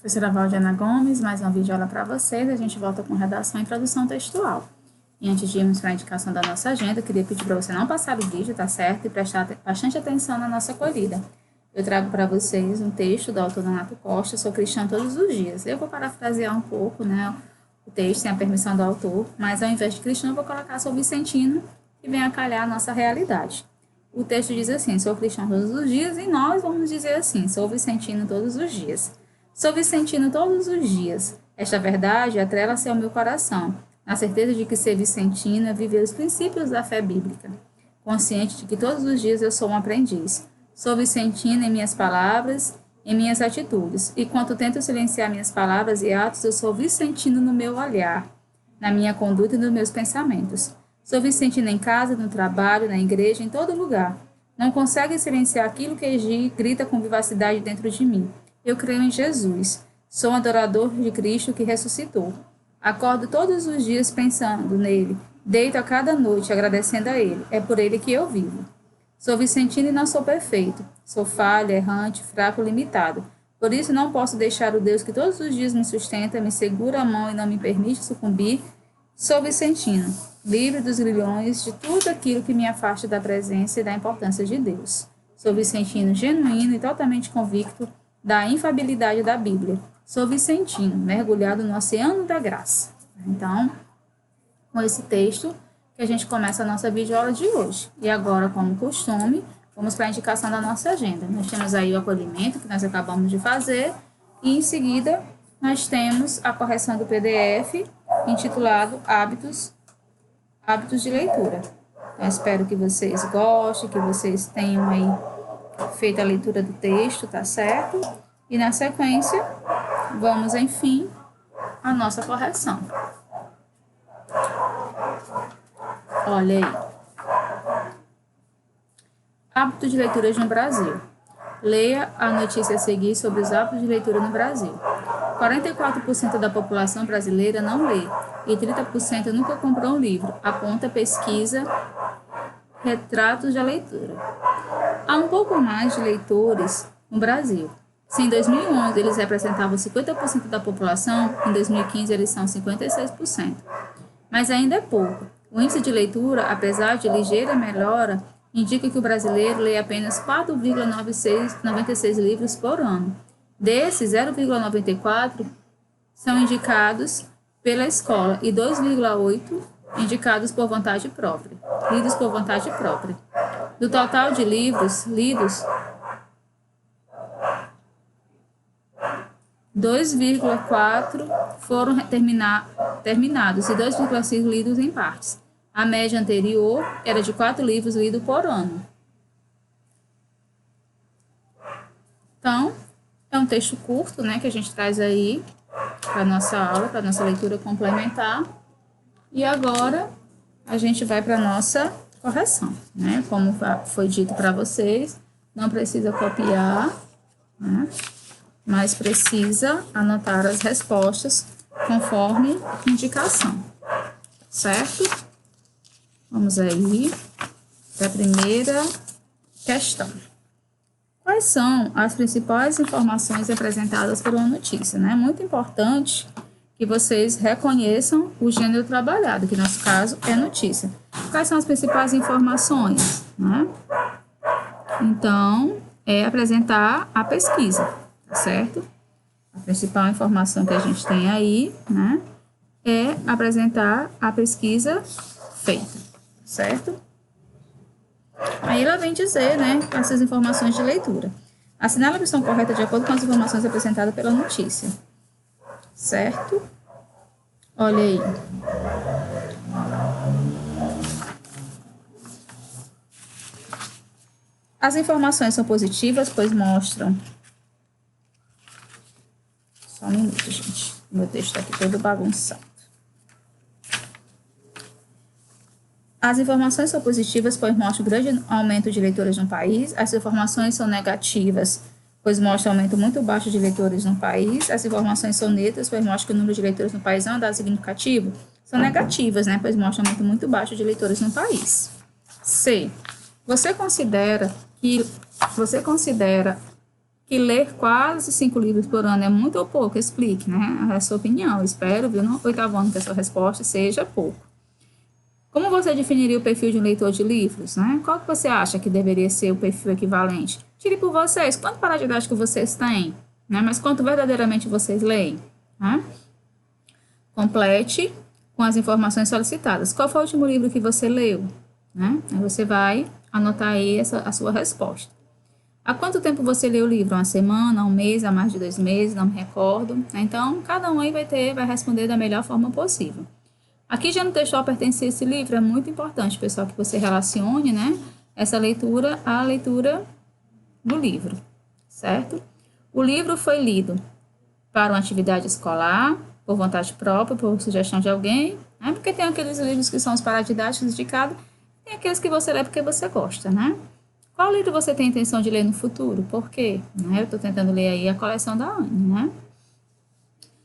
Professora Valdiana Gomes, mais uma videoaula para vocês. A gente volta com redação e tradução textual. E antes de irmos para a indicação da nossa agenda, eu queria pedir para você não passar o vídeo, tá certo? E prestar bastante atenção na nossa acolhida. Eu trago para vocês um texto do autor Donato Costa, Sou Cristã Todos os Dias. Eu vou parafrasear um pouco, né, o texto, sem a permissão do autor, mas ao invés de cristão, eu vou colocar Sou Vicentino, que vem a calhar a nossa realidade. O texto diz assim: sou cristão todos os dias, e nós vamos dizer assim: sou vicentino todos os dias. Sou vicentino todos os dias. Esta verdade atrela-se ao meu coração, na certeza de que ser vicentino é viver os princípios da fé bíblica, consciente de que todos os dias eu sou um aprendiz. Sou vicentino em minhas palavras, em minhas atitudes, e quanto tento silenciar minhas palavras e atos, eu sou vicentino no meu olhar, na minha conduta e nos meus pensamentos. Sou vicentino em casa, no trabalho, na igreja, em todo lugar. Não consegue silenciar aquilo que grita com vivacidade dentro de mim. Eu creio em Jesus. Sou um adorador de Cristo que ressuscitou. Acordo todos os dias pensando nele. Deito a cada noite agradecendo a ele. É por ele que eu vivo. Sou vicentino e não sou perfeito. Sou falho, errante, fraco, limitado. Por isso não posso deixar o Deus que todos os dias me sustenta, me segura a mão e não me permite sucumbir. Sou vicentino, livre dos grilhões de tudo aquilo que me afasta da presença e da importância de Deus. Sou vicentino genuíno e totalmente convicto da infabilidade da Bíblia. Sou vicentino, mergulhado no oceano da graça. Então, com esse texto que a gente começa a nossa videoaula de hoje. E agora, como costume, vamos para a indicação da nossa agenda. Nós temos aí o acolhimento, que nós acabamos de fazer, e em seguida nós temos a correção do PDF, intitulado Hábitos de Leitura. Então, espero que vocês gostem, que vocês tenham aí feito a leitura do texto, tá certo? E na sequência, vamos, enfim, à nossa correção. Olha aí. Hábito de leitura no Brasil. Leia a notícia a seguir sobre os hábitos de leitura no Brasil. 44% da população brasileira não lê e 30% nunca comprou um livro, aponta a pesquisa Retratos da Leitura. Há um pouco mais de leitores no Brasil. Se em 2011 eles representavam 50% da população, em 2015 eles são 56%. Mas ainda é pouco. O índice de leitura, apesar de ligeira melhora, indica que o brasileiro lê apenas 4,96 livros por ano. Desses, 0,94 são indicados pela escola e 2,8 indicados por vontade própria, lidos por vontade própria. Do total de livros lidos, 2,4 foram terminados e 2,5 lidos em partes. A média anterior era de 4 livros lidos por ano. Então, é um texto curto, né, que a gente traz aí para a nossa aula, para a nossa leitura complementar. E agora, a gente vai para a nossa correção, né? Como foi dito para vocês, não precisa copiar, né? Mas precisa anotar as respostas conforme indicação, certo? Vamos aí para a primeira questão. Quais são as principais informações apresentadas por uma notícia, né? Muito importante que vocês reconheçam o gênero trabalhado, que no nosso caso é notícia. Quais são as principais informações, né? Então, é apresentar a pesquisa, certo? A principal informação que a gente tem aí, né, é apresentar a pesquisa feita, certo? Aí ela vem dizer, né, essas informações de leitura. Assinale a opção correta de acordo com as informações apresentadas pela notícia, certo? Olha aí. As informações são positivas, pois mostram... Só um minuto, gente. Meu texto está aqui todo bagunçado. As informações são positivas, pois mostram grande aumento de leitores no país. As informações são negativas, pois mostram aumento muito baixo de leitores no país. As informações são neutras, pois mostram que o número de leitores no país não é um dado significativo. São negativas, né? Pois mostram aumento muito baixo de leitores no país. C. Você considera que ler quase 5 livros por ano é muito ou pouco? Explique, né? É a sua opinião. Eu espero, viu, no 8º ano que a sua resposta seja pouco. Como você definiria o perfil de um leitor de livros, né? Qual que você acha que deveria ser o perfil equivalente? Tire por vocês. Quanto para didático vocês têm? Né? Mas quanto verdadeiramente vocês leem? Né? Complete com as informações solicitadas. Qual foi o último livro que você leu? Né? Aí você vai anotar aí a sua resposta. Há quanto tempo você leu o livro? Uma semana, um mês, há mais de 2 meses? Não me recordo. Então, cada um aí vai responder da melhor forma possível. Aqui já no textual pertence a esse livro, é muito importante, pessoal, que você relacione, né, essa leitura à leitura do livro, certo? O livro foi lido para uma atividade escolar, por vontade própria, por sugestão de alguém, né? Porque tem aqueles livros que são os paradidáticos indicados, tem aqueles que você lê porque você gosta, né? Qual livro você tem intenção de ler no futuro? Por quê? Né? Eu estou tentando ler aí a coleção da Anne, né?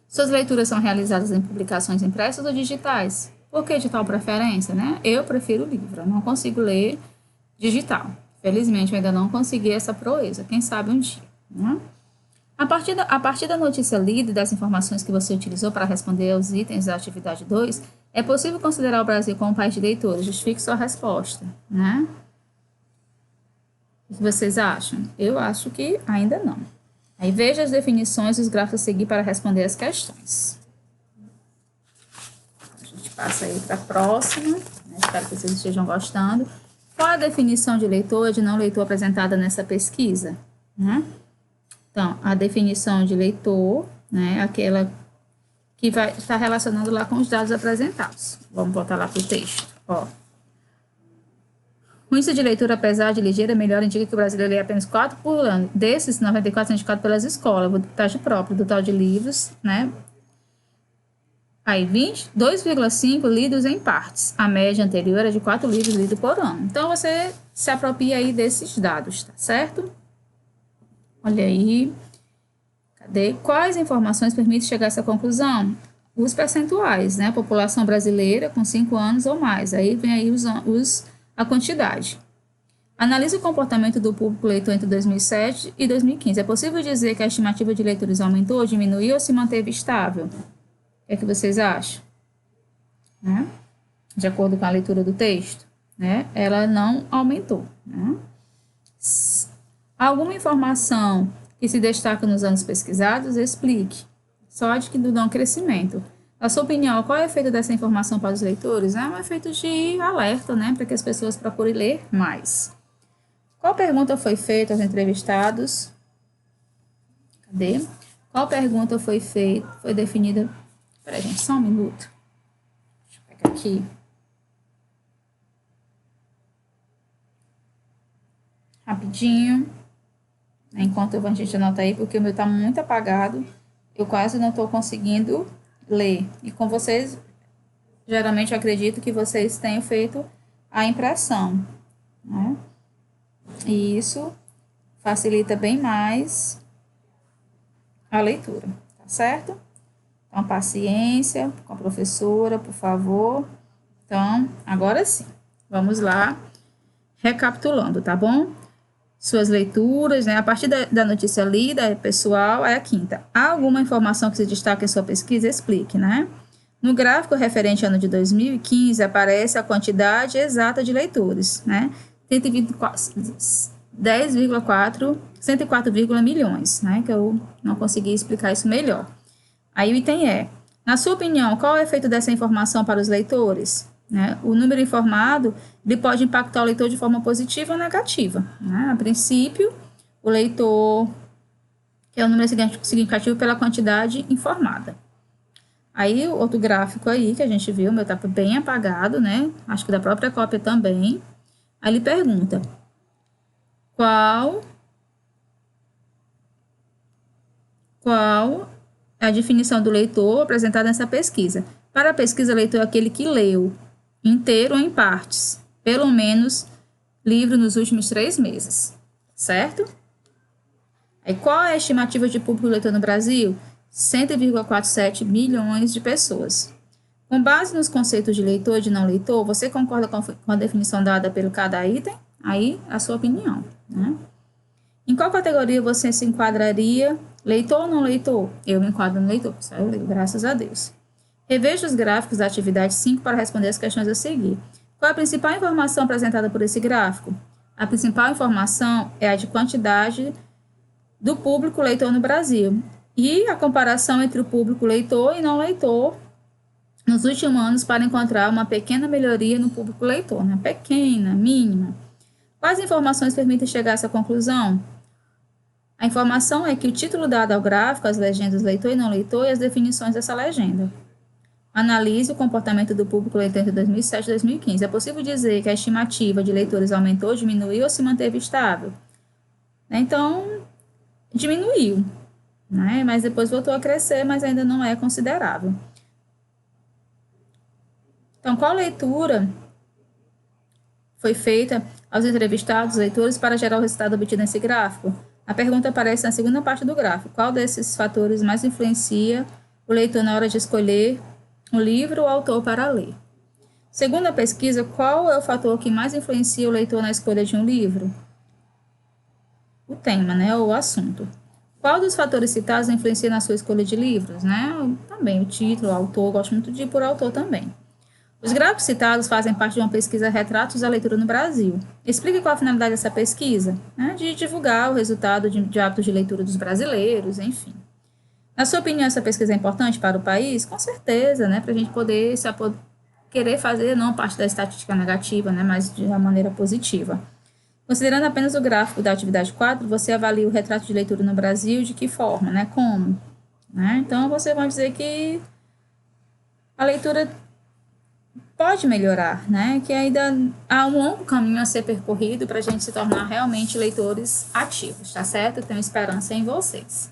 Suas leituras são realizadas em publicações impressas ou digitais? Por que de tal preferência, né? Eu prefiro livro, eu não consigo ler digital. Felizmente, eu ainda não consegui essa proeza. Quem sabe um dia, né? A partir da notícia lida e das informações que você utilizou para responder aos itens da atividade 2, é possível considerar o Brasil como um país de leitores? Justifique sua resposta, né? O que vocês acham? Eu acho que ainda não. Aí veja as definições e os gráficos a seguir para responder as questões. A gente passa aí para a próxima, né? Espero que vocês estejam gostando. Qual a definição de leitor e de não leitor apresentada nessa pesquisa? Né? Então, a definição de leitor, né, aquela que vai estar relacionando lá com os dados apresentados. Vamos voltar lá para o texto. Ó. O índice de leitura, apesar de ligeira melhora, indica que o brasileiro lê apenas 4 por ano. Desses, 94 são indicados pelas escolas, o estágio próprio, do total de livros, né? Aí, 2,5 lidos em partes. A média anterior é de 4 livros lidos por ano. Então, você se apropria aí desses dados, tá certo? Olha aí. Cadê? Quais informações permitem chegar a essa conclusão? Os percentuais, né? A população brasileira com 5 anos ou mais. Aí vem aí a quantidade. Analise o comportamento do público leitor entre 2007 e 2015. É possível dizer que a estimativa de leitores aumentou, diminuiu ou se manteve estável? O que é que vocês acham? Né? De acordo com a leitura do texto, né? Ela não aumentou. Né? Alguma informação que se destaca nos anos pesquisados? Explique. Só de que do não crescimento. Na sua opinião, qual é o efeito dessa informação para os leitores? É um efeito de alerta, né? Para que as pessoas procurem ler mais. Qual pergunta foi feita aos entrevistados? Cadê? Qual pergunta foi definida? Espera, gente, só um minuto. Deixa eu pegar aqui. Rapidinho. Enquanto a gente anota aí, porque o meu está muito apagado. Eu quase não estou conseguindo ler. E com vocês, geralmente eu acredito que vocês tenham feito a impressão, né? E isso facilita bem mais a leitura, tá certo? Então, paciência com a professora, por favor. Então, agora sim, vamos lá, recapitulando, tá bom? Suas leituras, né? A partir da notícia lida, pessoal, é a quinta. Há alguma informação que se destaque em sua pesquisa? Explique, né? No gráfico referente ao ano de 2015, aparece a quantidade exata de leitores, né? 104 milhões, né? Que eu não consegui explicar isso melhor. Aí o item é, na sua opinião, qual é o efeito dessa informação para os leitores? Né? O número informado ele pode impactar o leitor de forma positiva ou negativa. Né? A princípio, o leitor, que é o número significativo pela quantidade informada. Aí, o outro gráfico aí que a gente viu, o meu está bem apagado, né? Acho que da própria cópia também. Aí ele pergunta, qual é a definição do leitor apresentada nessa pesquisa? Para a pesquisa, leitor é aquele que leu, inteiro ou em partes, pelo menos livro nos últimos 3 meses, certo? Aí, qual é a estimativa de público leitor no Brasil? 100,47 milhões de pessoas. Com base nos conceitos de leitor e de não leitor, você concorda com a definição dada pelo cada item? Aí, a sua opinião, né? Em qual categoria você se enquadraria? Leitor ou não leitor? Eu me enquadro no leitor, pessoal. Eu leio, graças a Deus. Reveja os gráficos da atividade 5 para responder as questões a seguir. Qual é a principal informação apresentada por esse gráfico? A principal informação é a de quantidade do público leitor no Brasil e a comparação entre o público leitor e não leitor nos últimos anos para encontrar uma pequena melhoria no público leitor, né? Pequena, mínima. Quais informações permitem chegar a essa conclusão? A informação é que o título dado ao gráfico, as legendas leitor e não leitor e as definições dessa legenda. Analise o comportamento do público leitor entre 2007 e 2015. É possível dizer que a estimativa de leitores aumentou, diminuiu ou se manteve estável? Então, diminuiu, né? Mas depois voltou a crescer, mas ainda não é considerável. Então, qual leitura foi feita aos entrevistados leitores para gerar o resultado obtido nesse gráfico? A pergunta aparece na segunda parte do gráfico. Qual desses fatores mais influencia o leitor na hora de escolher o livro ou o autor para ler? Segundo a pesquisa, qual é o fator que mais influencia o leitor na escolha de um livro? O tema, né, ou o assunto. Qual dos fatores citados influencia na sua escolha de livros, né? Também o título, o autor, gosto muito de ir por autor também. Os gráficos citados fazem parte de uma pesquisa Retratos da Leitura no Brasil. Explique qual a finalidade dessa pesquisa, né? De divulgar o resultado de hábitos de leitura dos brasileiros, enfim. Na sua opinião, essa pesquisa é importante para o país? Com certeza, né? Para a gente poder querer fazer não parte da estatística negativa, né? Mas de uma maneira positiva. Considerando apenas o gráfico da atividade 4, você avalia o retrato de leitura no Brasil de que forma, né? Como? Né? Então, você vai dizer que a leitura pode melhorar, né? Que ainda há um longo caminho a ser percorrido para a gente se tornar realmente leitores ativos, tá certo? Eu tenho esperança em vocês.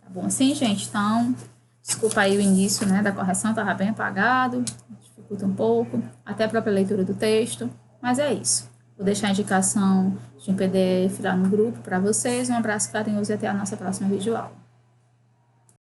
Tá bom assim, gente? Então, desculpa aí o início, né, da correção, estava bem apagado, dificulta um pouco, até a própria leitura do texto, mas é isso. Vou deixar a indicação de um PDF lá no grupo para vocês. Um abraço carinhoso e até a nossa próxima videoaula.